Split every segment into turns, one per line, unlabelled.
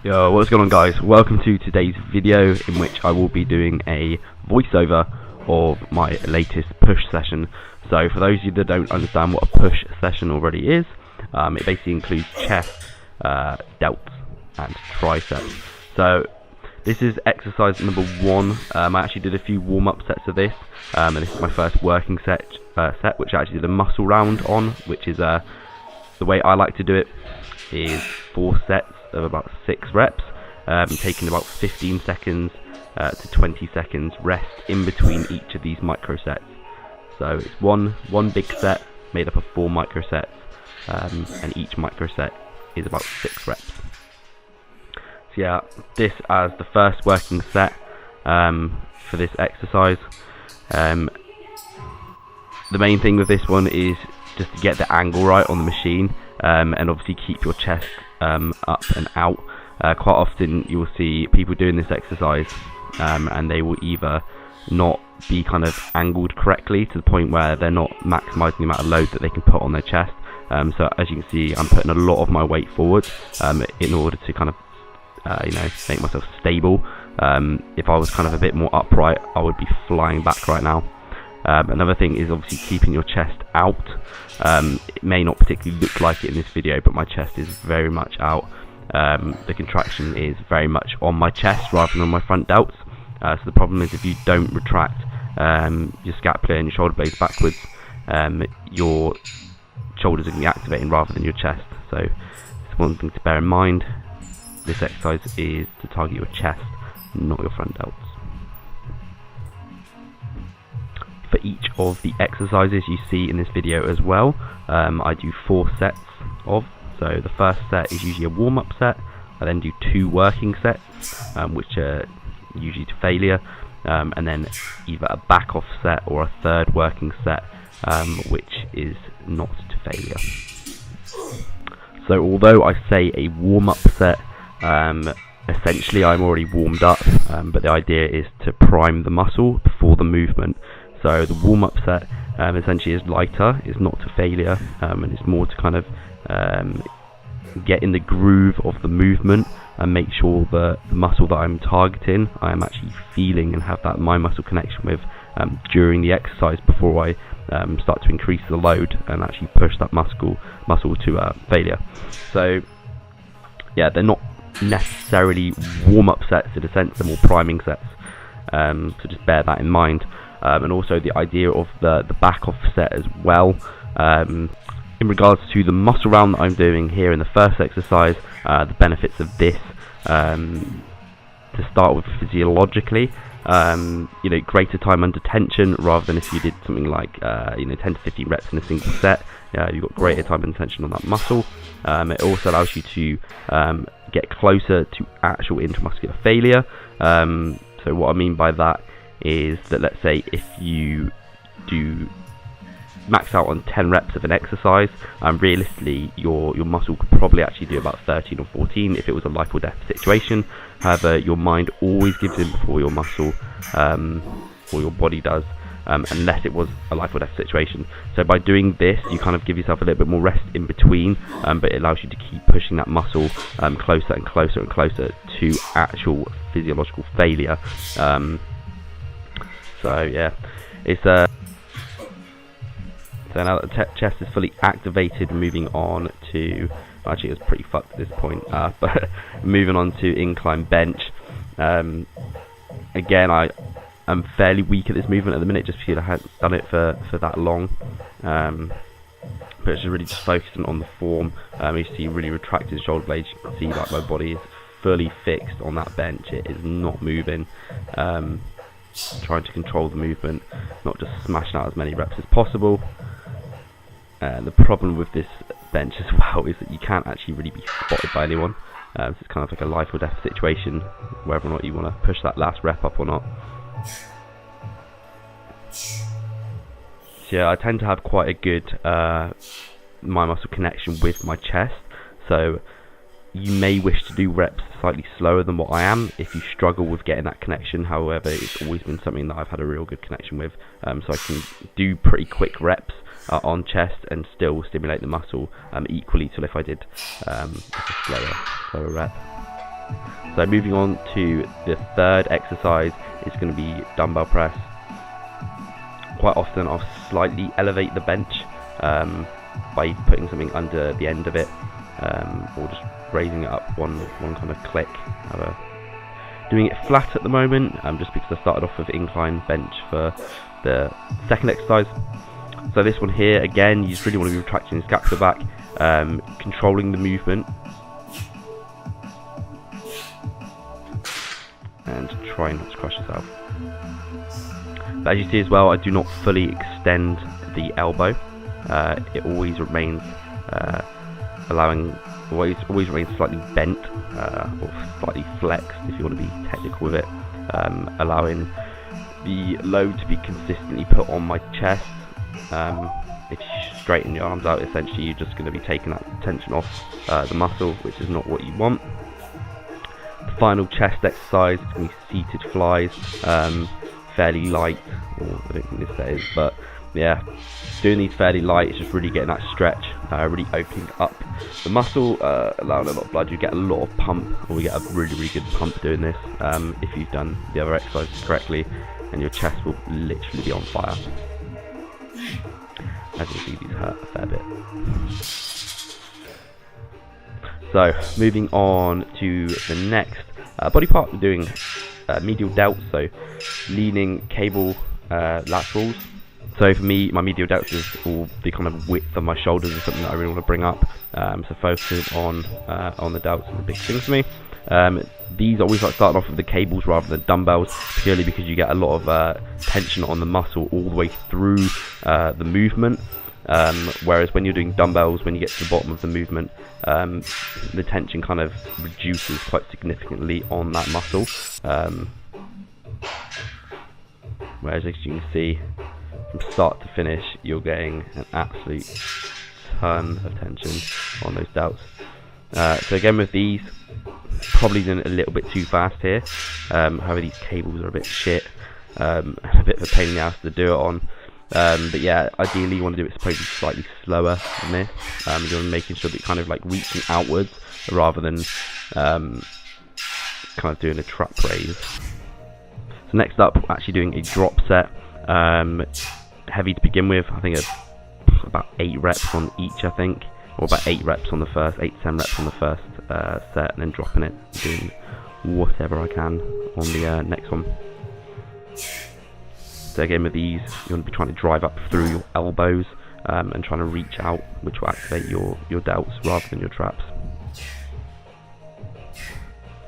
Yo, what's going on guys? Welcome to today's video in which I will be doing a voiceover of my latest push session. So for those of you that don't understand what a push session already is, it basically includes chest, delts and triceps. So this is exercise number 1. I actually did a few warm-up sets of this, and this is my first working set which I actually did a muscle round on, which is the way I like to do it is 4 sets of about 6 reps, taking about 15 seconds to 20 seconds rest in between each of these micro sets. So it's one big set made up of 4 micro sets, and each micro set is about 6 reps. So yeah, this as the first working set for this exercise. The main thing with this one is just to get the angle right on the machine, and obviously keep your chest up and out. Quite often you'll see people doing this exercise and they will either not be kind of angled correctly to the point where they're not maximising the amount of load that they can put on their chest. So as you can see, I'm putting a lot of my weight forward in order to kind of make myself stable. If I was kind of a bit more upright, I would be flying back right now. Another thing is obviously keeping your chest out. It may not particularly look like it in this video, but my chest is very much out. The contraction is very much on my chest rather than on my front delts. So the problem is if you don't retract your scapula and your shoulder blades backwards, your shoulders are going to be activating rather than your chest. So it's one thing to bear in mind. This exercise is to target your chest, not your front delts. For each of the exercises you see in this video as well, I do 4 sets of. So the first set is usually a warm-up set. I then do 2 working sets, which are usually to failure, and then either a back-off set or a third working set, which is not to failure. So although I say a warm-up set, essentially I'm already warmed up, but the idea is to prime the muscle before the movement. So the warm-up set essentially is lighter, it's not to failure, and it's more to kind of get in the groove of the movement and make sure that the muscle that I'm targeting, I am actually feeling and have that mind muscle connection with during the exercise before I start to increase the load and actually push that muscle to failure. So yeah, they're not necessarily warm-up sets in a sense, they're more priming sets, so just bear that in mind. And also the idea of the back off set as well. In regards to the muscle round that I'm doing here in the first exercise, the benefits of this, to start with physiologically, greater time under tension rather than if you did something like 10 to 15 reps in a single set. You've got greater time under tension on that muscle. It also allows you to get closer to actual intramuscular failure. So what I mean by that is that, let's say if you do max out on 10 reps of an exercise, realistically your muscle could probably actually do about 13 or 14 if it was a life or death situation. However, your mind always gives in before your muscle or your body does, unless it was a life or death situation. So by doing this, you kind of give yourself a little bit more rest in between, but it allows you to keep pushing that muscle closer and closer and closer to actual physiological failure. So yeah, it's so now that the chest is fully activated, moving on to, actually it was pretty fucked at this point, but moving on to incline bench. Again, I'm fairly weak at this movement at the minute just because I hadn't done it for that long, but it's really just focusing on the form. You see really retracted shoulder blades, you can see like my body is fully fixed on that bench, it is not moving. Trying to control the movement, not just smashing out as many reps as possible. The problem with this bench as well is that you can't actually really be spotted by anyone. So it's kind of like a life or death situation, whether or not you want to push that last rep up or not. So yeah, I tend to have quite a good mind muscle connection with my chest, so you may wish to do reps slightly slower than what I am if you struggle with getting that connection. However, it's always been something that I've had a real good connection with, so I can do pretty quick reps on chest and still stimulate the muscle equally to if I did a slower rep. So moving on to the third exercise is going to be dumbbell press. Quite often I'll slightly elevate the bench by putting something under the end of it, or just raising it up one kind of click. Doing it flat at the moment, just because I started off with incline bench for the second exercise. So this one here, again, you just really want to be retracting the scapula back, controlling the movement, and try not to crush yourself. But as you see as well, I do not fully extend the elbow. It always remains always remains slightly bent, or slightly flexed if you want to be technical with it, allowing the load to be consistently put on my chest. If you straighten your arms out, essentially you're just going to be taking that tension off the muscle, which is not what you want. The final chest exercise is going to be seated flies, fairly light, or I don't think this is, but yeah, doing these fairly light is just really getting that stretch, really opening up the muscle, allowing a lot of blood. You get a lot of pump, or we get a really good pump doing this, if you've done the other exercises correctly, and your chest will literally be on fire. As you see, these hurt a fair bit. So moving on to the next body part, we're doing medial delts, so leaning cable laterals. So for me, my medial delts is all the kind of width of my shoulders is something that I really want to bring up. So focusing on the delts is a big thing for me. These always like starting off with the cables rather than dumbbells, purely because you get a lot of tension on the muscle all the way through the movement. Whereas when you're doing dumbbells, when you get to the bottom of the movement, the tension kind of reduces quite significantly on that muscle. Whereas as you can see, from start to finish, you're getting an absolute ton of tension on those delts. So again, with these, probably doing it a little bit too fast here. However, these cables are a bit shit, a bit of a pain in the ass to do it on. But yeah, ideally you want to do it supposedly slightly slower than this. You're making sure that you're kind of like reaching outwards rather than kind of doing a trap raise. So next up, we're actually doing a drop set. Heavy to begin with. I think about 8 reps on each, I think, or about 8 reps on the first, 8 to 10 reps on the first set, and then dropping it, doing whatever I can on the next one. So again, with these, you want to be trying to drive up through your elbows and trying to reach out, which will activate your delts rather than your traps.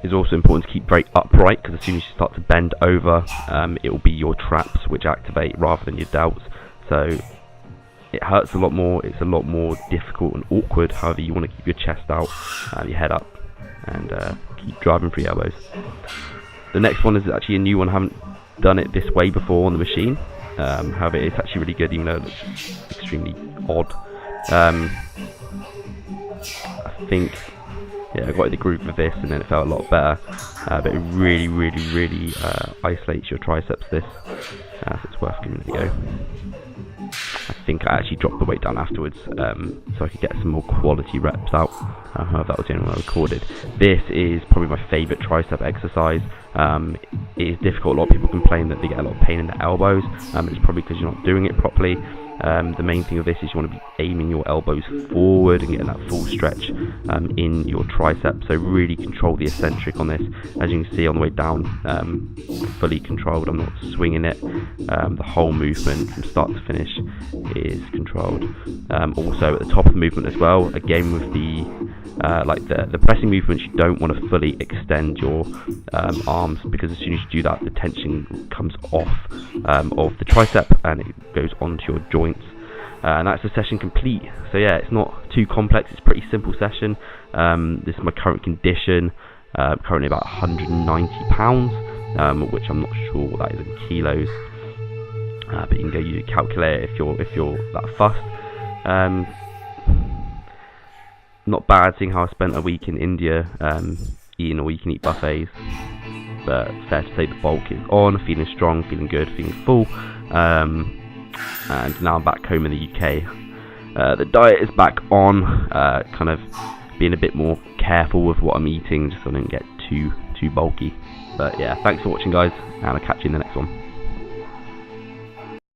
It's also important to keep very upright, because as soon as you start to bend over, it will be your traps which activate rather than your delts. So it hurts a lot more, it's a lot more difficult and awkward. However, you want to keep your chest out, your head up, and keep driving through your elbows. The next one is actually a new one. I haven't done it this way before on the machine. However, it's actually really good, even though it looks extremely odd. I think, yeah, I got in the groove with this, and then it felt a lot better. But it really isolates your triceps. This, so it's worth giving it a go. I think I actually dropped the weight down afterwards, so I could get some more quality reps out. However, that was the only one I recorded. This is probably my favourite tricep exercise. It is difficult. A lot of people complain that they get a lot of pain in the elbows. It's probably because you're not doing it properly. The main thing of this is you want to be aiming your elbows forward and getting that full stretch in your tricep. So really control the eccentric on this. As you can see on the way down, fully controlled. I'm not swinging it. The whole movement from start to finish is controlled. Also at the top of the movement as well, again with the the pressing movements, you don't want to fully extend your arms, because as soon as you do that, the tension comes off of the tricep and it goes onto your joints, and that's the session complete. So yeah, it's not too complex, it's a pretty simple session. This is my current condition, currently about 190 pounds, which I'm not sure what that is in kilos, but you can go use a calculator if you're that fussed. Not bad, seeing how I spent a week in India eating all you can eat buffets, but fair to say the bulk is on, feeling strong, feeling good, feeling full, and now I'm back home in the UK. The diet is back on, kind of being a bit more careful with what I'm eating, just so I don't get too bulky. But yeah, thanks for watching, guys, and I'll catch you in the next one.